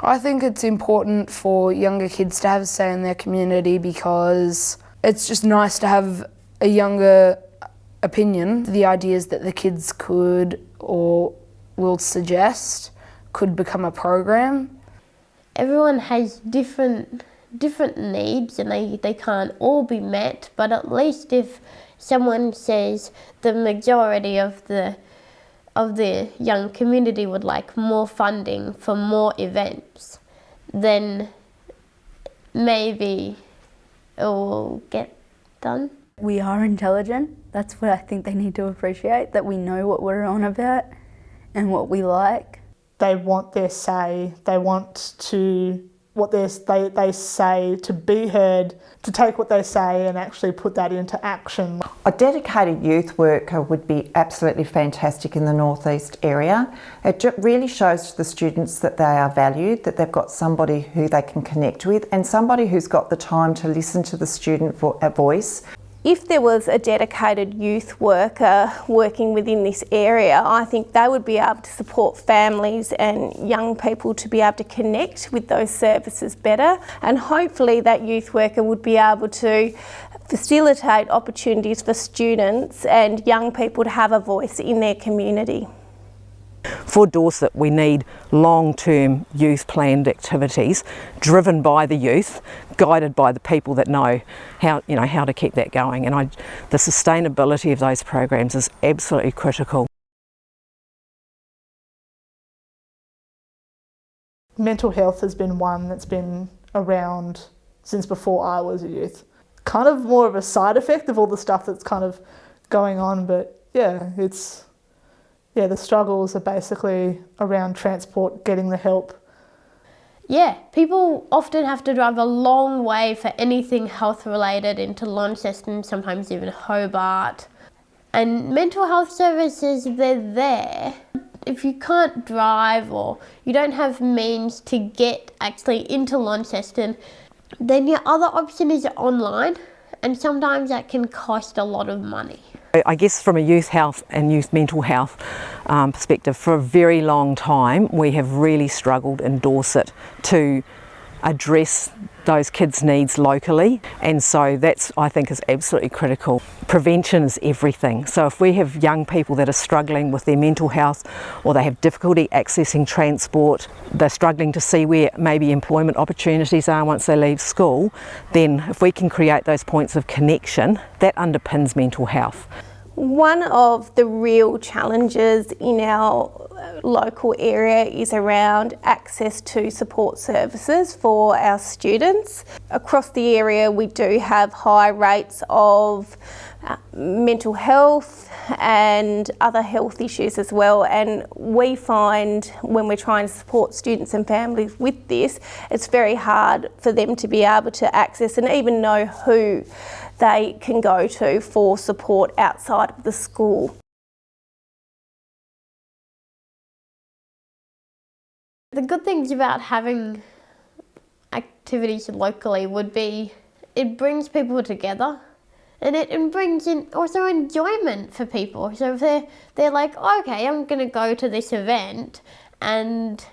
I think it's important for younger kids to have a say in their community because it's just nice to have a younger opinion. The ideas that the kids could or will suggest could become a program. Everyone has different needs and they can't all be met, but at least if someone says the majority of the young community would like more funding for more events, then maybe it will get done. We are intelligent. That's what I think they need to appreciate, that we know what we're on about and what we like. They want their say, they want to, what they say to be heard, to take what they say and actually put that into action. A dedicated youth worker would be absolutely fantastic in the northeast area. It really shows to the students that they are valued, that they've got somebody who they can connect with and somebody who's got the time to listen to the student voice. If there was a dedicated youth worker working within this area, I think they would be able to support families and young people to be able to connect with those services better, and hopefully that youth worker would be able to facilitate opportunities for students and young people to have a voice in their community. For Dorset, we need long-term youth planned activities driven by the youth, guided by the people that know how to keep that going. And the sustainability of those programs is absolutely critical. Mental health has been one that's been around since before I was a youth. Kind of more of a side effect of all the stuff that's kind of going on, but yeah, the struggles are basically around transport, getting the help. Yeah, people often have to drive a long way for anything health related into Launceston, sometimes even Hobart. And mental health services, they're there. If you can't drive or you don't have means to get actually into Launceston, then your other option is online, and sometimes that can cost a lot of money. I guess from a youth health and youth mental health perspective, for a very long time we have really struggled in Dorset to address those kids' needs locally, and so that's, I think, is absolutely critical. Prevention is everything. So if we have young people that are struggling with their mental health, or they have difficulty accessing transport, they're struggling to see where maybe employment opportunities are once they leave school, then if we can create those points of connection, that underpins mental health. One of the real challenges in our local area is around access to support services for our students. Across the area we do have high rates of mental health and other health issues as well, and we find when we're trying to support students and families with this, it's very hard for them to be able to access and even know who they can go to for support outside of the school. The good things about having activities locally would be it brings people together, and it brings in also enjoyment for people. So if they're like, oh, okay, I'm going to go to this event, and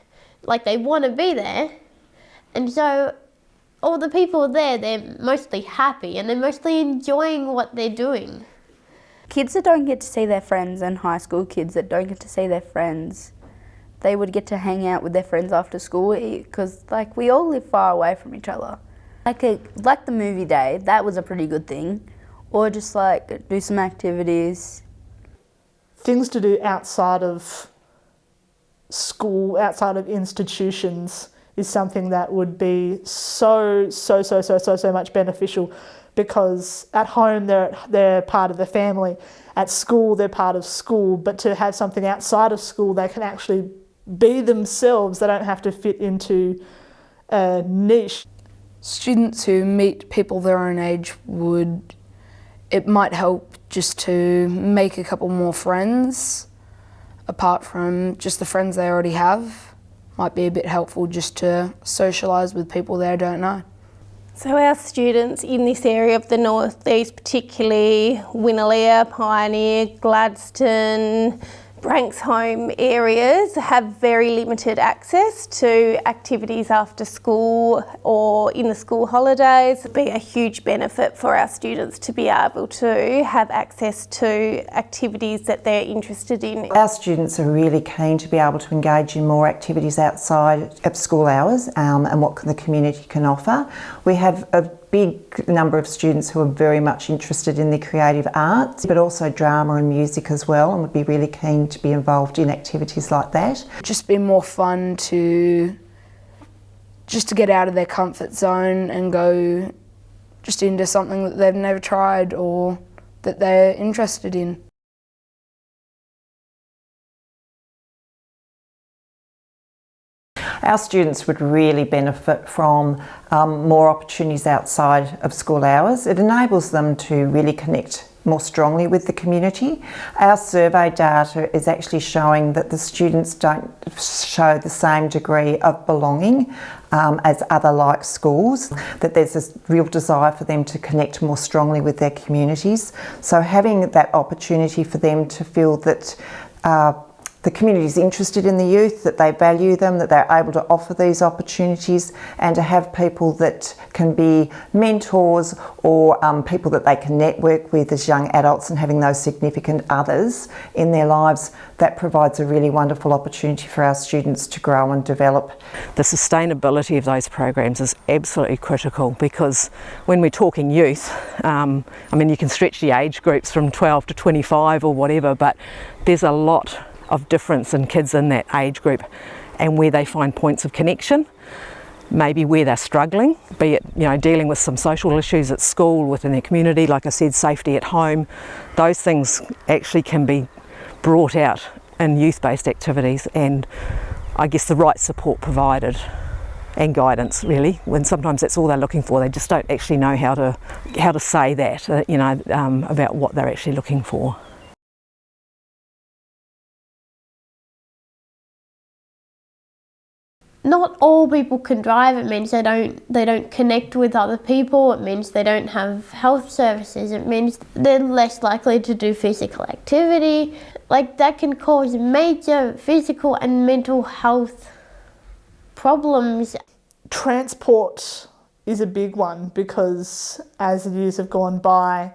like they want to be there, and so all the people there, they're mostly happy and they're mostly enjoying what they're doing. Kids that don't get to see their friends, and high school kids that don't get to see their friends, they would get to hang out with their friends after school, because like we all live far away from each other. Like the movie day, that was a pretty good thing. Or just like do some activities. Things to do outside of school, outside of institutions, is something that would be so much beneficial, because at home they're part of the family, at school they're part of school, but to have something outside of school, they can actually be themselves. They don't have to fit into a niche. Students who meet people their own age it might help just to make a couple more friends, apart from just the friends they already have. Might be a bit helpful just to socialise with people they don't know. So our students in this area of the North East, particularly Winnaleah, Pioneer, Gladstone, Branksholme areas have very limited access to activities after school or in the school holidays. It'd be a huge benefit for our students to be able to have access to activities that they're interested in. Our students are really keen to be able to engage in more activities outside of school hours and what the community can offer. We have a big number of students who are very much interested in the creative arts, but also drama and music as well, and would be really keen to be involved in activities like that. Just be more fun to get out of their comfort zone and go just into something that they've never tried or that they're interested in. Our students would really benefit from more opportunities outside of school hours. It enables them to really connect more strongly with the community. Our survey data is actually showing that the students don't show the same degree of belonging as other like schools, that there's this real desire for them to connect more strongly with their communities. So having that opportunity for them to feel that the community is interested in the youth, that they value them, that they're able to offer these opportunities, and to have people that can be mentors or people that they can network with as young adults, and having those significant others in their lives, that provides a really wonderful opportunity for our students to grow and develop. The sustainability of those programs is absolutely critical, because when we're talking youth, I mean, you can stretch the age groups from 12 to 25 or whatever, but there's a lot of difference in kids in that age group and where they find points of connection, maybe where they're struggling, be it, you know, dealing with some social issues at school, within their community, like I said, safety at home. Those things actually can be brought out in youth-based activities, and I guess the right support provided and guidance, really, when sometimes that's all they're looking for. They just don't actually know how to say that, about what they're actually looking for. Not all people can drive. It means they don't connect with other people. It means they don't have health services. It means they're less likely to do physical activity. Like, that can cause major physical and mental health problems. Transport is a big one, because as the years have gone by,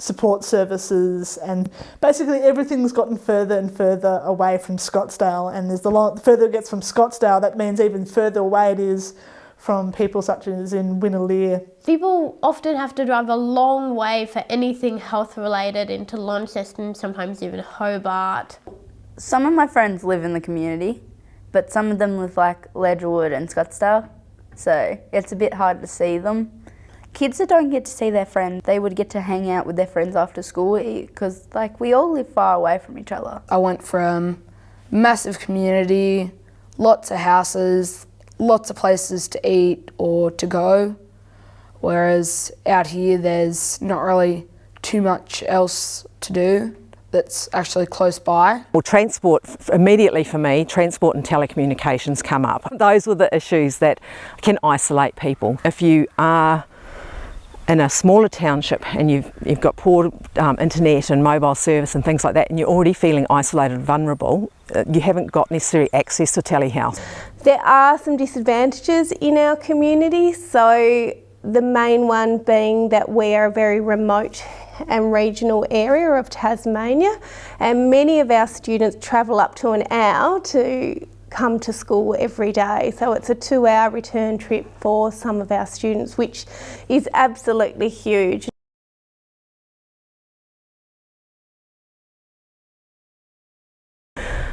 support services and basically everything's gotten further and further away from Scottsdale, and the further it gets from Scottsdale, that means even further away it is from people such as in Winnaleah. People often have to drive a long way for anything health related into Launceston, sometimes even Hobart. Some of my friends live in the community, but some of them live like Ledgerwood and Scottsdale, so it's a bit hard to see them. Kids that don't get to see their friends, they would get to hang out with their friends after school, because like we all live far away from each other. I went from massive community, lots of houses, lots of places to eat or to go, whereas out here there's not really too much else to do that's actually close by. Well, transport, immediately for me, transport and telecommunications come up. Those were the issues that can isolate people. If you are in a smaller township and you've got poor internet and mobile service and things like that, and you're already feeling isolated and vulnerable, you haven't got necessary access to telehealth. There are some disadvantages in our community, so the main one being that we are a very remote and regional area of Tasmania, and many of our students travel up to an hour to come to school every day, so it's a 2-hour return trip for some of our students, which is absolutely huge.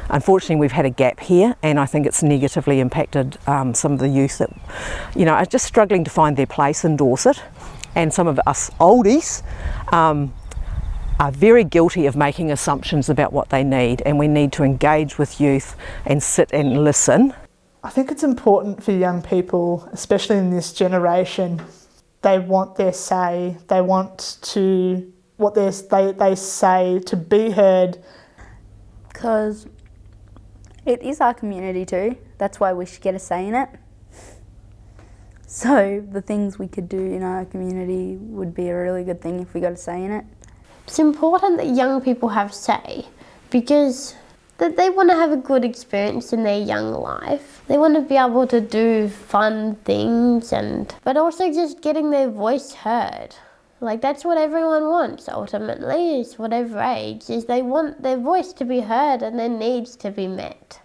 Unfortunately, we've had a gap here, and I think it's negatively impacted some of the youth that, are just struggling to find their place in Dorset, and some of us oldies are very guilty of making assumptions about what they need, and we need to engage with youth and sit and listen. I think it's important for young people, especially in this generation, they want their say, they want to, what they say to be heard. Because it is our community too, that's why we should get a say in it. So the things we could do in our community would be a really good thing if we got a say in it. It's important that young people have say, because that they want to have a good experience in their young life. They want to be able to do fun things, but also just getting their voice heard. Like, that's what everyone wants ultimately, is whatever age, is they want their voice to be heard and their needs to be met.